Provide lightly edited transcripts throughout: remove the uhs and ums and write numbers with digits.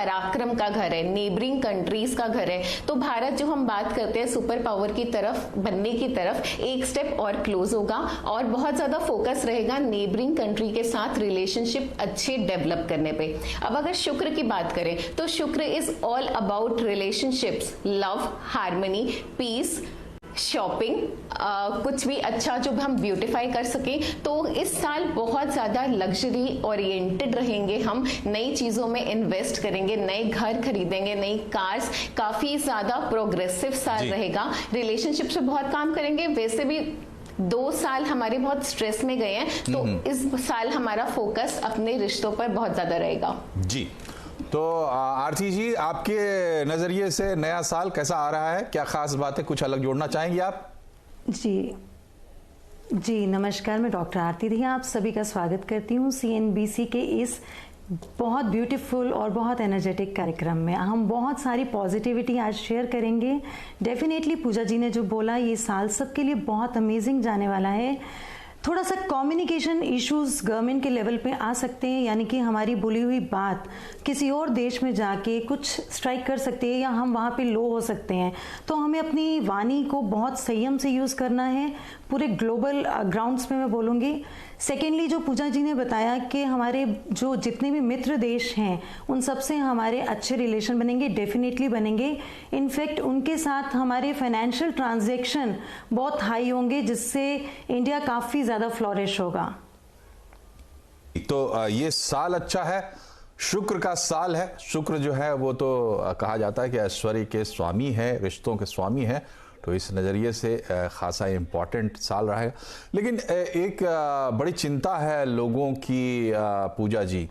पराक्रम का घर है, नेबरिंग कंट्रीज का घर है। तो भारत जो हम बात करते हैं सुपर पावर की तरफ बनने की तरफ, एक स्टेप और क्लोज होगा और बहुत ज्यादा फोकस रहेगा नेबरिंग कंट्री के साथ रिलेशनशिप अच्छे डेवलप करने पे। अब अगर शुक्र की बात करें तो शुक्र is all about relationships, love, harmony, peace, shopping, कुछ भी अच्छा जो हम ब्यूटिफाई कर सके। तो इस साल बहुत ज्यादा लग्जरी ओरिएंटेड रहेंगे, हम नई चीजों में इन्वेस्ट करेंगे, नए घर खरीदेंगे, नई कार्स, काफी ज्यादा प्रोग्रेसिव साल रहेगा। रिलेशनशिप से बहुत काम करेंगे। वैसे भी 2 साल हमारे बहुत स्ट्रेस में गए हैं, तो इस साल हमारा फोकस अपने रिश्तों पर बहुत ज्यादा रहेगा। जी, तो आरती जी, आपके नजरिए से नया साल कैसा आ रहा है? क्या खास बात है, कुछ अलग जोड़ना चाहेंगे आप? जी नमस्कार, मैं डॉक्टर आरती दहिया आप सभी का स्वागत करती हूँ CNBC के इस बहुत ब्यूटीफुल और बहुत एनर्जेटिक कार्यक्रम में। हम बहुत सारी पॉजिटिविटी आज शेयर करेंगे। डेफिनेटली पूजा जी ने जो बोला, ये साल सबके लिए बहुत अमेजिंग जाने वाला है। थोड़ा सा कम्युनिकेशन इश्यूज गवर्नमेंट के लेवल पे आ सकते हैं, यानी कि हमारी बोली हुई बात किसी और देश में जाके कुछ स्ट्राइक कर सकती है या हम वहाँ पे लो हो सकते हैं। तो हमें अपनी वाणी को बहुत संयम से यूज़ करना है, पूरे ग्लोबल ग्राउंड्स पे मैं बोलूँगी। सेकेंडली, जो पूजा जी ने बताया कि हमारे जो जितने भी मित्र देश हैं उन सबसे हमारे अच्छे रिलेशन बनेंगे, डेफिनेटली बनेंगे। इनफैक्ट उनके साथ हमारे फाइनेंशियल ट्रांजैक्शन बहुत हाई होंगे, जिससे इंडिया काफ़ी ज़्यादा फ्लोरिश होगा। तो ये साल अच्छा है, शुक्र का साल है। शुक्र जो है वो तो कहा जाता है कि ऐश्वर्य के स्वामी है, रिश्तों के स्वामी है। तो इस नज़रिए से खासा इम्पॉर्टेंट साल रहेगा। लेकिन एक बड़ी चिंता है लोगों की पूजा जी,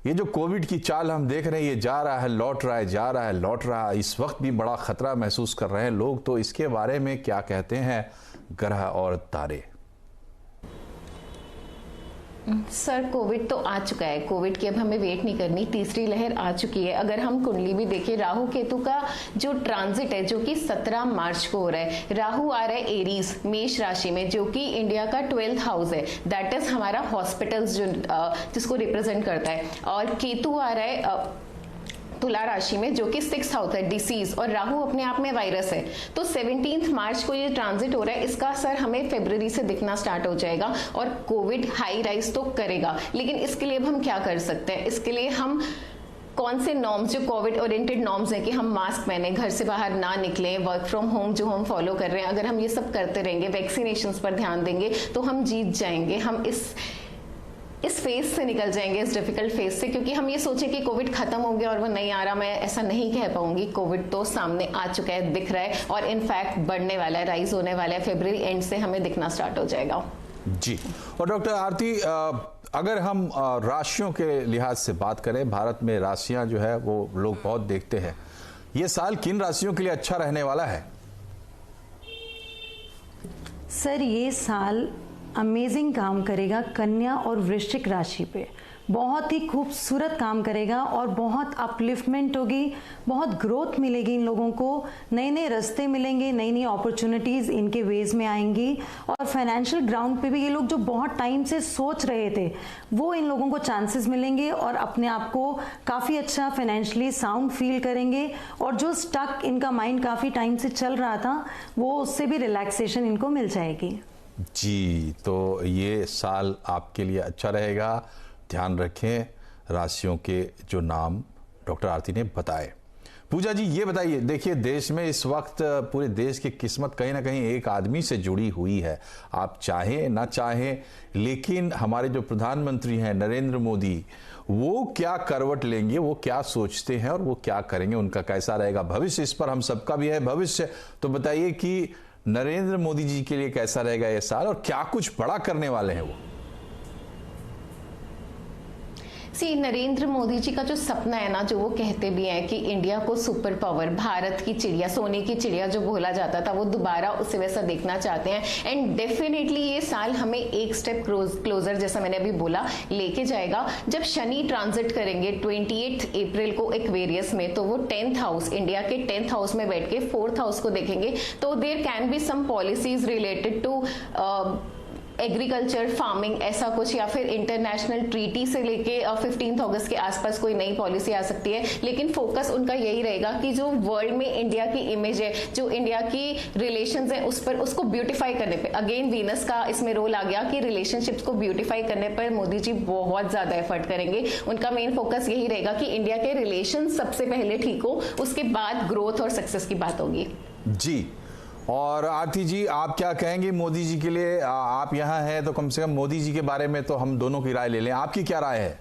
ये जो कोविड की चाल हम देख रहे हैं, ये जा रहा है लौट रहा है, जा रहा है लौट रहा है। इस वक्त भी बड़ा खतरा महसूस कर रहे हैं लोग। तो इसके बारे में क्या कहते हैं ग्रह और तारे? सर, कोविड तो आ चुका है, कोविड की अब हमें वेट नहीं करनी, तीसरी लहर आ चुकी है। अगर हम कुंडली भी देखें, राहु केतु का जो ट्रांजिट है जो कि 17 मार्च को हो रहा है। राहु आ रहा है एरीज, मेष राशि में, जो कि इंडिया का 12th हाउस है, दैट इज हमारा हॉस्पिटल्स जिसको रिप्रेजेंट करता है। और केतु आ रहा है तुला राशि में, जो कि 6th हाउस है, डिसीज, और राहु अपने आप में वायरस है। तो 17 मार्च को ये ट्रांजिट हो रहा है, इसका असर हमें फरवरी से दिखना स्टार्ट हो जाएगा और कोविड हाई राइज तो करेगा। लेकिन इसके लिए अब हम क्या कर सकते हैं? इसके लिए हम कौन से नॉर्म्स, जो कोविड ओरिएंटेड नॉर्म्स हैं कि हम मास्क पहने, घर से बाहर ना निकलें, वर्क फ्रॉम होम जो हम फॉलो कर रहे हैं, अगर हम ये सब करते रहेंगे, वैक्सीनेशंस पर ध्यान देंगे, तो हम जीत जाएंगे। हम इस फेज से निकल जाएंगे, इस डिफिकल्ट फेज से। क्योंकि हम ये सोचें कि कोविड खत्म हो गया और वो नहीं आ रहा, मैं ऐसा नहीं कह पाऊंगी। कोविड तो सामने आ चुका है, दिख रहा है, और इनफैक्ट बढ़ने वाला है, राइज होने वाला है। फरवरी एंड से हमें दिखना स्टार्ट हो जाएगा। जी, और डॉक्टर आरती, अगर हम राशियों के लिहाज से बात करें, भारत में राशियां जो है वो लोग बहुत देखते हैं, ये साल किन राशियों के लिए अच्छा रहने वाला है? सर, ये साल अमेजिंग काम करेगा कन्या और वृश्चिक राशि पे। बहुत ही खूबसूरत काम करेगा और बहुत अपलिफ्टमेंट होगी, बहुत ग्रोथ मिलेगी इन लोगों को, नए नए रास्ते मिलेंगे, नई नई अपॉर्चुनिटीज़ इनके वेज में आएंगी। और फाइनेंशियल ग्राउंड पे भी ये लोग जो बहुत टाइम से सोच रहे थे, वो इन लोगों को चांसेस मिलेंगे और अपने आप को काफ़ी अच्छा फाइनेंशियली साउंड फील करेंगे। और जो स्टक इनका माइंड काफ़ी टाइम से चल रहा था, वो उससे भी रिलैक्सेशन इनको मिल जाएगी। जी, तो ये साल आपके लिए अच्छा रहेगा। ध्यान रखें राशियों के जो नाम डॉक्टर आरती ने बताए। पूजा जी, ये बताइए, देखिए देश में इस वक्त पूरे देश की किस्मत कहीं ना कहीं एक आदमी से जुड़ी हुई है, आप चाहें ना चाहें। लेकिन हमारे जो प्रधानमंत्री हैं नरेंद्र मोदी, वो क्या करवट लेंगे, वो क्या सोचते हैं और वो क्या करेंगे, उनका कैसा रहेगा भविष्य, इस पर हम सबका भी है भविष्य। तो बताइए कि नरेंद्र मोदी जी के लिए कैसा रहेगा ये साल और क्या कुछ बड़ा करने वाले हैं वो? नरेंद्र मोदी जी का जो सपना है ना, जो वो कहते भी हैं कि इंडिया को सुपर पावर, भारत की चिड़िया, सोने की चिड़िया जो बोला जाता था, वो दोबारा उसे वैसा देखना चाहते हैं। एंड डेफिनेटली ये साल हमें एक स्टेप क्लोजर, जैसा मैंने अभी बोला, लेके जाएगा। जब शनि ट्रांजिट करेंगे 28 अप्रैल को एक्वेरियस में, तो वो 10th हाउस, इंडिया के 10th हाउस में बैठ के 4th हाउस को देखेंगे। तो there can be some policies related to agriculture, farming ऐसा कुछ, या फिर इंटरनेशनल ट्रीटी से लेके 15 अगस्त के आसपास कोई नई पॉलिसी आ सकती है। लेकिन फोकस उनका यही रहेगा कि जो वर्ल्ड में इंडिया की इमेज है, जो इंडिया की रिलेशंस है, उस पर उसको ब्यूटीफाई करने पे, अगेन वीनस का इसमें रोल आ गया कि रिलेशनशिप्स को ब्यूटीफाई करने पर मोदी जी बहुत ज्यादा एफर्ट करेंगे। उनका मेन फोकस यही रहेगा कि इंडिया के रिलेशन सबसे पहले ठीक हो, उसके बाद ग्रोथ और सक्सेस की बात होगी। जी, और आरती जी आप क्या कहेंगे मोदी जी के लिए? आप यहाँ हैं तो कम से कम मोदी जी के बारे में तो हम दोनों की राय ले लें, आपकी क्या राय है?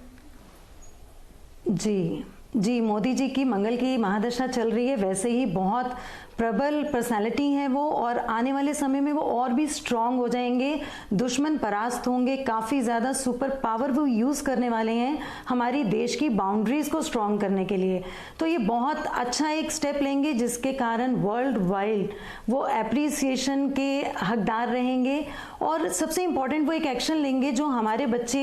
जी, मोदी जी की मंगल की महादशा चल रही है, वैसे ही बहुत प्रबल पर्सनालिटी है वो, और आने वाले समय में वो और भी स्ट्रांग हो जाएंगे, दुश्मन परास्त होंगे, काफ़ी ज़्यादा सुपर पावर वो यूज़ करने वाले हैं हमारी देश की बाउंड्रीज को स्ट्रांग करने के लिए। तो ये बहुत अच्छा एक स्टेप लेंगे जिसके कारण वर्ल्ड वाइड वो अप्रिसिएशन के हकदार रहेंगे। और सबसे इम्पॉर्टेंट वो एक एक्शन लेंगे जो हमारे बच्चे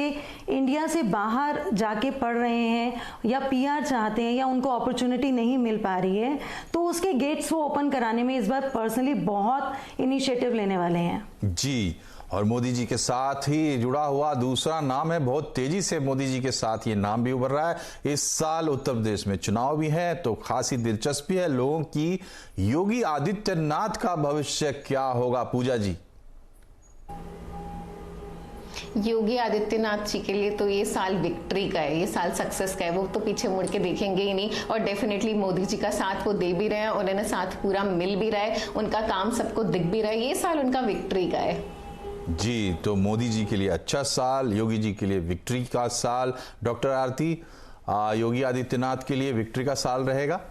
इंडिया से बाहर जाके पढ़ रहे हैं या PR चाहते हैं या उनको अपॉर्चुनिटी नहीं मिल पा रही है, तो उसके गेट्स वो ओपन कराने में इस बार पर्सनली बहुत इनिशिएटिव लेने वाले हैं। जी, और मोदी जी के साथ ही जुड़ा हुआ दूसरा नाम है, बहुत तेजी से मोदी जी के साथ ये नाम भी उभर रहा है। इस साल उत्तर प्रदेश में चुनाव भी है तो खासी दिलचस्पी है लोगों की। योगी आदित्यनाथ का भविष्य क्या होगा पूजा जी? योगी आदित्यनाथ जी के लिए तो ये साल विक्ट्री का है, ये साल सक्सेस का है, वो तो पीछे मुड़ के देखेंगे ही नहीं। और डेफिनेटली मोदी जी का साथ वो दे भी रहे हैं, उन्होंने साथ पूरा मिल भी रहा है, उनका काम सबको दिख भी रहा है, ये साल उनका विक्ट्री का है। जी, तो मोदी जी के लिए अच्छा साल, योगी जी के लिए विक्ट्री का साल। डॉक्टर आरती, योगी आदित्यनाथ के लिए विक्ट्री का साल रहेगा?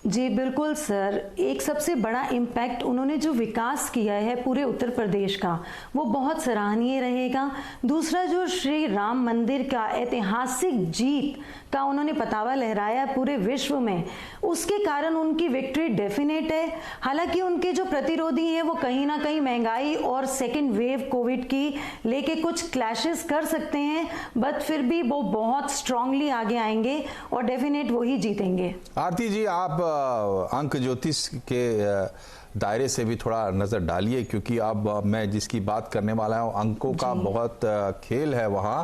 जी बिल्कुल सर, एक सबसे बड़ा इम्पैक्ट उन्होंने जो विकास किया है पूरे उत्तर प्रदेश का, वो बहुत सराहनीय रहेगा। दूसरा, जो श्री राम मंदिर का ऐतिहासिक जीत का उन्होंने पतावा लहराया पूरे विश्व में, उसके कारण उनकी विक्ट्री डेफिनेट है। हालांकि उनके जो प्रतिरोधी हैं वो कहीं ना कहीं महंगाई और सेकेंड वेव कोविड की लेके कुछ क्लैशेस कर सकते हैं, बट फिर भी वो बहुत स्ट्रांगली आगे आएंगे और डेफिनेट वो ही जीतेंगे। आरती जी, आप अंक ज्योतिष के दायरे से भी थोड़ा नजर डालिए, क्योंकि अब मैं जिसकी बात करने वाला हूं, अंकों का बहुत खेल है वहां।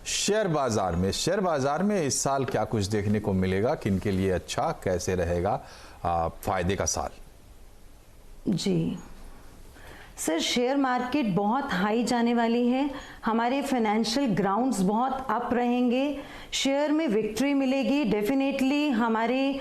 शेयर बाजार में इस साल क्या कुछ देखने को मिलेगा? किन के लिए अच्छा, कैसे रहेगा फायदे का साल? जी सर, शेयर मार्केट बहुत हाई जाने वाली है, हमारे फाइनेंशियल ग्राउंड्स बहुत अप रहेंगे, शेयर में विक्ट्री मिलेगी डेफिनेटली। हमारे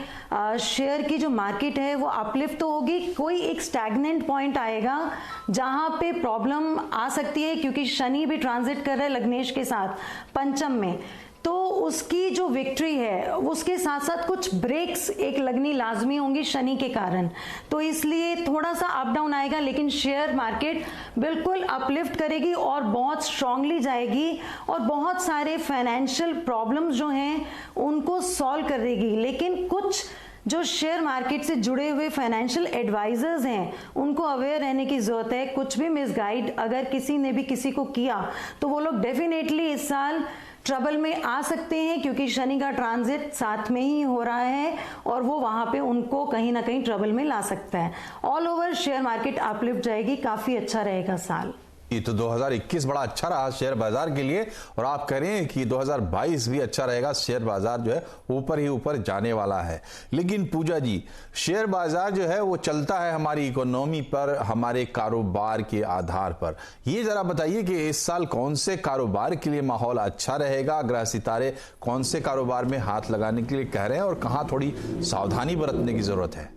शेयर की जो मार्केट है वो अपलिफ्ट तो होगी, कोई एक स्टैग्नेंट पॉइंट आएगा जहां पे प्रॉब्लम आ सकती है, क्योंकि शनि भी ट्रांजिट कर रहा है लग्नेश के साथ पंचम में, तो उसकी जो विक्ट्री है उसके साथ साथ कुछ ब्रेक्स एक लगनी लाजमी होंगी शनि के कारण, तो इसलिए थोड़ा सा अप डाउन आएगा। लेकिन शेयर मार्केट बिल्कुल अपलिफ्ट करेगी और बहुत स्ट्रांगली जाएगी और बहुत सारे फाइनेंशियल प्रॉब्लम्स जो हैं उनको सॉल्व करेगी। लेकिन कुछ जो शेयर मार्केट से जुड़े हुए फाइनेंशियल एडवाइजर्स हैं उनको अवेयर रहने की जरूरत है। कुछ भी मिसगाइड अगर किसी ने भी किसी को किया तो वो लोग डेफिनेटली इस साल ट्रबल में आ सकते हैं, क्योंकि शनि का ट्रांजिट साथ में ही हो रहा है और वो वहां पे उनको कहीं ना कहीं ट्रबल में ला सकता है। All over share market uplift जाएगी, काफी अच्छा रहेगा साल। ये तो 2021 बड़ा अच्छा रहा शेयर बाजार के लिए, और आप करें कि 2022 भी अच्छा रहेगा, शेयर बाजार जो है ऊपर ही ऊपर जाने वाला है। लेकिन पूजा जी, शेयर बाजार जो है वो चलता है हमारी इकोनॉमी पर, हमारे कारोबार के आधार पर। ये जरा बताइए कि इस साल कौन से कारोबार के लिए माहौल अच्छा रहेगा, ग्रह सितारे कौन से कारोबार में हाथ लगाने के लिए कह रहे हैं और कहां थोड़ी सावधानी बरतने की जरूरत है?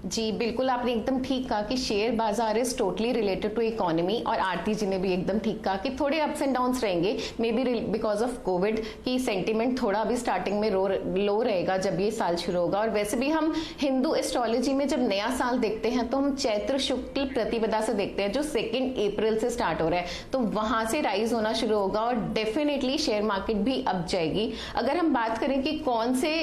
जी बिल्कुल, आपने एकदम ठीक कहा कि शेयर बाजार is totally related to economy, और आरती जी ने भी एकदम ठीक कहा कि थोड़े अप्स एंड डाउन्स रहेंगे, may be because of Covid की सेंटीमेंट थोड़ा अभी स्टार्टिंग में लो रहेगा जब ये साल शुरू होगा। और वैसे भी हम हिंदू एस्ट्रोलॉजी में जब नया साल देखते हैं तो हम चैत्र शुक्ल प्रतिपदा से देखते हैं, जो 2 अप्रैल से स्टार्ट हो रहा है, तो वहां से राइज होना शुरू होगा और डेफिनेटली शेयर मार्केट भी अप जाएगी। अगर हम बात करें कि कौन से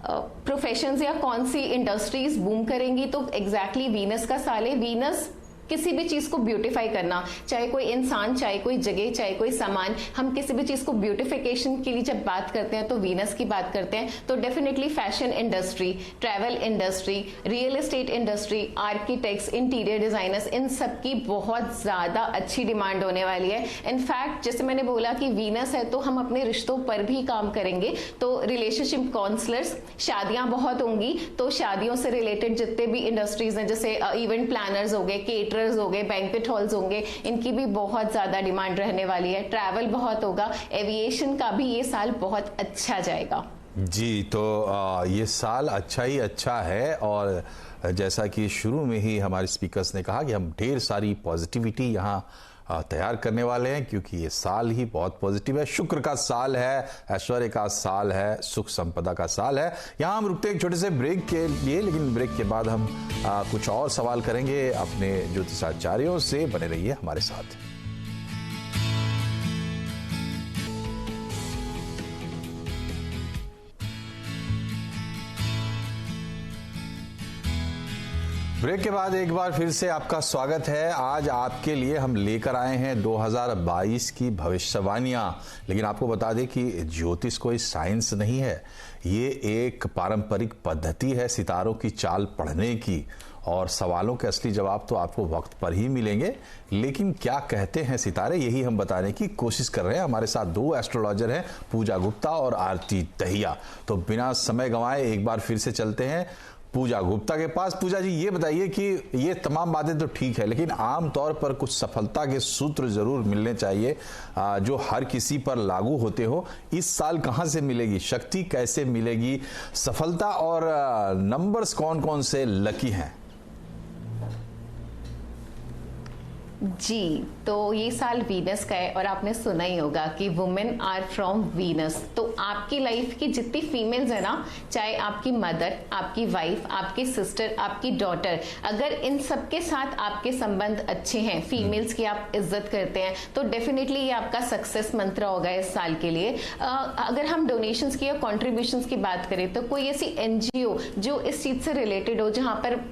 प्रोफेशंस या कौन सी इंडस्ट्रीज बूम करेंगी, तो एग्जैक्टली वीनस का साल है। वीनस किसी भी चीज को ब्यूटिफाई करना, चाहे कोई इंसान, चाहे कोई जगह, चाहे कोई सामान, हम किसी भी चीज को ब्यूटिफिकेशन के लिए जब बात करते हैं तो वीनस की बात करते हैं। तो definitely fashion industry, travel industry, real estate industry, architects, interior designers, इन सब की बहुत ज्यादा अच्छी डिमांड होने वाली है। इनफैक्ट जैसे मैंने बोला कि वीनस है तो हम अपने रिश्तों पर भी काम करेंगे, तो रिलेशनशिप काउंसलर्स, शादियां बहुत होंगी तो शादियों से रिलेटेड जितने भी इंडस्ट्रीज हैं, जैसे इवेंट प्लानर्स हो गए, केटरर्स हो गए, बैंक्वेट हॉल्स होंगे, इनकी भी बहुत ज्यादा डिमांड रहने वाली है। ट्रैवल बहुत होगा, एविएशन का भी ये साल बहुत अच्छा जाएगा। जी, तो ये साल अच्छा ही अच्छा है, और जैसा कि शुरू में ही हमारे स्पीकर्स ने कहा कि हम ढेर सारी पॉजिटिविटी यहाँ तैयार करने वाले हैं, क्योंकि ये साल ही बहुत पॉजिटिव है। शुक्र का साल है, ऐश्वर्य का साल है, सुख संपदा का साल है। यहाँ हम रुकते हैं एक छोटे से ब्रेक के लिए, लेकिन ब्रेक के बाद हम कुछ और सवाल करेंगे अपने ज्योतिषाचार्यों से। बने रहिए हमारे साथ। ब्रेक के बाद एक बार फिर से आपका स्वागत है। आज आपके लिए हम लेकर आए हैं 2022 की भविष्यवाणियां, लेकिन आपको बता दें कि ज्योतिष कोई साइंस नहीं है, ये एक पारंपरिक पद्धति है सितारों की चाल पढ़ने की, और सवालों के असली जवाब तो आपको वक्त पर ही मिलेंगे, लेकिन क्या कहते हैं सितारे यही हम बताने की कोशिश कर रहे हैं। हमारे साथ दो एस्ट्रोलॉजर हैं, पूजा गुप्ता और आरती दहिया। तो बिना समय गंवाए एक बार फिर से चलते हैं पूजा गुप्ता के पास। पूजा जी, ये बताइए कि ये तमाम बातें तो ठीक है, लेकिन आमतौर पर कुछ सफलता के सूत्र जरूर मिलने चाहिए जो हर किसी पर लागू होते हो। इस साल कहां से मिलेगी शक्ति, कैसे मिलेगी सफलता, और नंबर्स कौन कौन से लकी हैं? जी, तो ये साल वीनस का है और आपने सुना ही होगा कि वुमेन आर फ्रॉम वीनस। तो आपकी लाइफ की जितनी फीमेल्स है ना, चाहे आपकी मदर, आपकी वाइफ, आपकी सिस्टर, आपकी डॉटर, अगर इन सबके साथ आपके संबंध अच्छे हैं, फीमेल्स की आप इज्जत करते हैं, तो डेफिनेटली ये आपका सक्सेस मंत्र होगा इस साल के लिए। अगर हम डोनेशंस की या कॉन्ट्रीब्यूशंस की बात करें तो कोई ऐसी एनजीओ जो इस चीज से रिलेटेड हो, जहां पर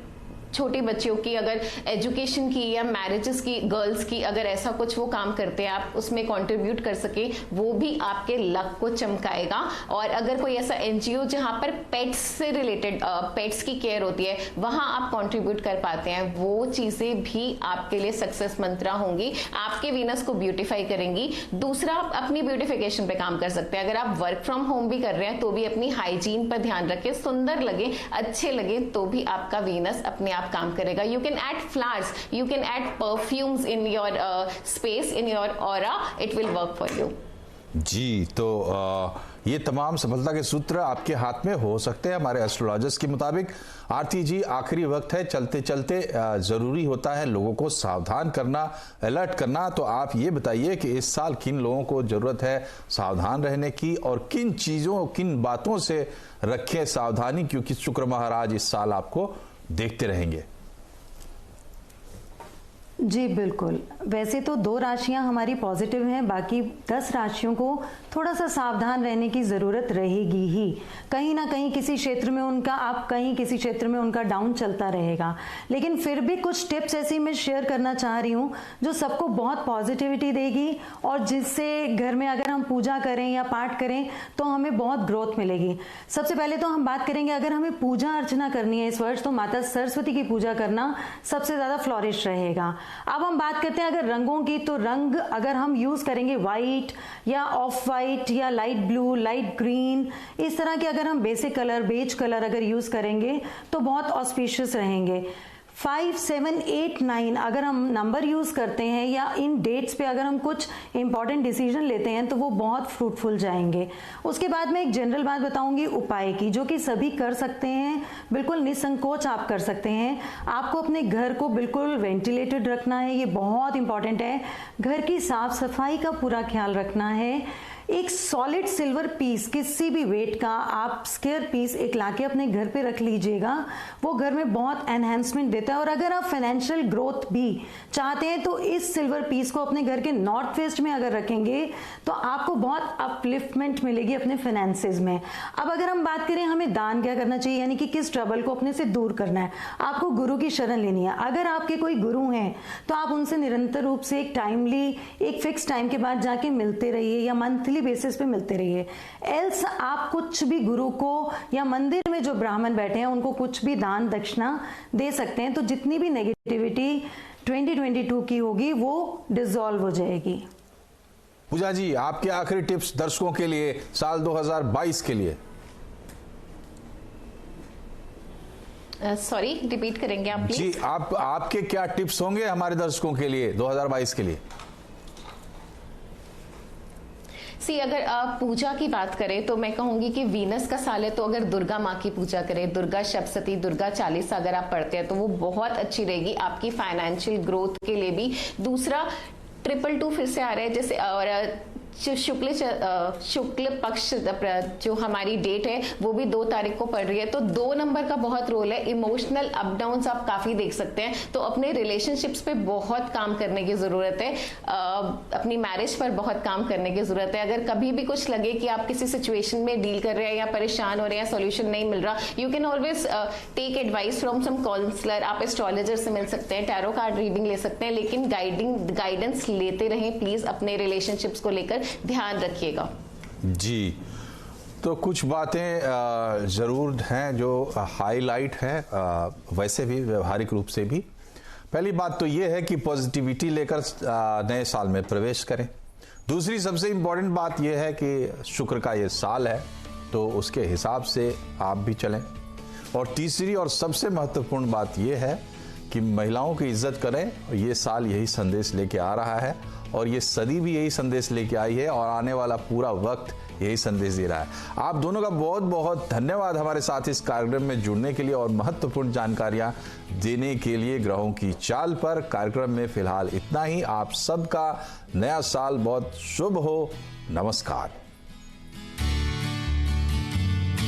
छोटी बच्चियों की अगर एजुकेशन की या मैरिजेस की, गर्ल्स की, अगर ऐसा कुछ वो काम करते हैं, आप उसमें कंट्रीब्यूट कर सके, वो भी आपके लक को चमकाएगा। और अगर कोई ऐसा एनजीओ जहां पर पेट्स से रिलेटेड, पेट्स की केयर होती है, वहां आप कंट्रीब्यूट कर पाते हैं, वो चीजें भी आपके लिए सक्सेस मंत्रा होंगी, आपके वीनस को ब्यूटिफाई करेंगी। दूसरा, आप अपनी ब्यूटिफिकेशन पे काम कर सकते हैं। अगर आप वर्क फ्रॉम होम भी कर रहे हैं तो भी अपनी हाइजीन पर ध्यान रखें, सुंदर लगे, अच्छे लगे, तो भी आपका वीनस अपने आप काम करेगा। You can add flowers, you can add perfumes in your space, in your aura, it will work for you. जी, तो ये तमाम सफलता के सूत्र आपके हाथ में हो सकते हैं हमारे एस्ट्रोलॉजर्स के मुताबिक। आरती जी, आखिरी वक्त है, चलते चलते जरूरी होता है लोगों को सावधान करना, अलर्ट करना। तो आप ये बताइए कि इस साल किन लोगों को जरूरत है सावधान रहने की, और किन चीजों, किन बातों से रखें सावधानी, क्योंकि शुक्र महाराज इस साल आपको देखते रहेंगे। जी बिल्कुल, वैसे तो 2 राशियां हमारी पॉजिटिव हैं, बाकी 10 राशियों को थोड़ा सा सावधान रहने की ज़रूरत रहेगी ही। कहीं ना कहीं किसी क्षेत्र में उनका अप, कहीं किसी क्षेत्र में उनका डाउन चलता रहेगा, लेकिन फिर भी कुछ टिप्स ऐसी मैं शेयर करना चाह रही हूँ जो सबको बहुत पॉजिटिविटी देगी, और जिससे घर में अगर हम पूजा करें या पाठ करें तो हमें बहुत ग्रोथ मिलेगी। सबसे पहले तो हम बात करेंगे, अगर हमें पूजा अर्चना करनी है इस वर्ष, तो माता सरस्वती की पूजा करना सबसे ज़्यादा फ्लॉरिश रहेगा। अब हम बात करते हैं अगर रंगों की, तो रंग अगर हम यूज करेंगे व्हाइट या ऑफ वाइट या लाइट ब्लू, लाइट ग्रीन, इस तरह के अगर हम बेसिक कलर, बेज कलर अगर यूज करेंगे तो बहुत ऑस्पिशियस रहेंगे। 5, 7, 8, 9 अगर हम नंबर यूज करते हैं, या इन डेट्स पे अगर हम कुछ इंपॉर्टेंट डिसीजन लेते हैं, तो वो बहुत फ्रूटफुल जाएंगे। उसके बाद में एक जनरल बात बताऊंगी उपाय की, जो कि सभी कर सकते हैं, बिल्कुल निसंकोच आप कर सकते हैं। आपको अपने घर को बिल्कुल वेंटिलेटेड रखना है, ये बहुत इंपॉर्टेंट है। घर की साफ सफाई का पूरा ख्याल रखना है। एक सॉलिड सिल्वर पीस किसी भी वेट का आप स्क्वायर पीस एक लाके अपने घर पे रख लीजिएगा, वो घर में बहुत एनहेंसमेंट देता है। और अगर आप फाइनेंशियल ग्रोथ भी चाहते हैं तो इस सिल्वर पीस को अपने घर के नॉर्थ वेस्ट में अगर रखेंगे तो आपको बहुत अपलिफ्टमेंट मिलेगी अपने फाइनेंसेस में। अब अगर हम बात करें हमें दान क्या करना चाहिए, यानी कि किस ट्रबल को अपने से दूर करना है, आपको गुरु की शरण लेनी है। अगर आपके कोई गुरु हैं तो आप उनसे निरंतर रूप से एक फिक्स टाइम के बाद जाके मिलते रहिए या मंथली बेसिस पे मिलते रहिए। एल्स आप कुछ भी गुरु को या मंदिर में जो ब्राह्मण बैठे हैं उनको कुछ भी दान दक्षिणा दे सकते हैं, तो जितनी भी नेगेटिविटी 2022 की होगी वो डिसॉल्व हो जाएगी। पूजा जी, आपके आखिरी टिप्स दर्शकों के लिए साल 2022 के लिए। सॉरी, रिपीट करेंगे आप प्लीज? जी, आपके क्या टिप्स होंगे हमारे दर्शकों के लिए 2022 के लिए? अगर आप पूजा की बात करें तो मैं कहूंगी कि वीनस का साल है, तो अगर दुर्गा माँ की पूजा करें, दुर्गा सप्तशती, दुर्गा चालीसा अगर आप पढ़ते हैं तो वो बहुत अच्छी रहेगी आपकी फाइनेंशियल ग्रोथ के लिए भी। दूसरा 222 फिर से आ रहा है, जैसे और शुक्ल पक्ष जो हमारी डेट है वो भी 2 तारीख को पड़ रही है, तो 2 नंबर का बहुत रोल है। इमोशनल अप डाउन्स आप काफी देख सकते हैं, तो अपने रिलेशनशिप्स पे बहुत काम करने की जरूरत है, अपनी मैरिज पर बहुत काम करने की जरूरत है। अगर कभी भी कुछ लगे कि आप किसी सिचुएशन में डील कर रहे हैं या परेशान हो रहे हैं, सोल्यूशन नहीं मिल रहा, you can always take advice from some counsellor. आप एस्ट्रोलॉजर से मिल सकते हैं, टैरो कार्ड रीडिंग ले सकते हैं, लेकिन गाइडेंस लेते रहें प्लीज। अपने रिलेशनशिप्स को लेकर ध्यान रखिएगा। जी, तो कुछ बातें ज़रूर हैं जो हाईलाइट हैं, वैसे भी व्यवहारिक रूप से भी। पहली बात तो ये है कि पॉजिटिविटी लेकर नए साल में प्रवेश करें। दूसरी सबसे इम्पोर्टेंट बात यह है कि शुक्र का ये साल है तो उसके हिसाब से आप भी चलें। और तीसरी और सबसे महत्वपूर्ण बात यह है कि महिलाओं की इज्जत करें। ये साल यही संदेश लेके आ रहा है और ये सदी भी यही संदेश लेके आई है और आने वाला पूरा वक्त यही संदेश दे रहा है। आप दोनों का बहुत बहुत धन्यवाद हमारे साथ इस कार्यक्रम में जुड़ने के लिए और महत्वपूर्ण जानकारियां देने के लिए। ग्रहों की चाल पर कार्यक्रम में फिलहाल इतना ही। आप सबका नया साल बहुत शुभ हो। नमस्कार।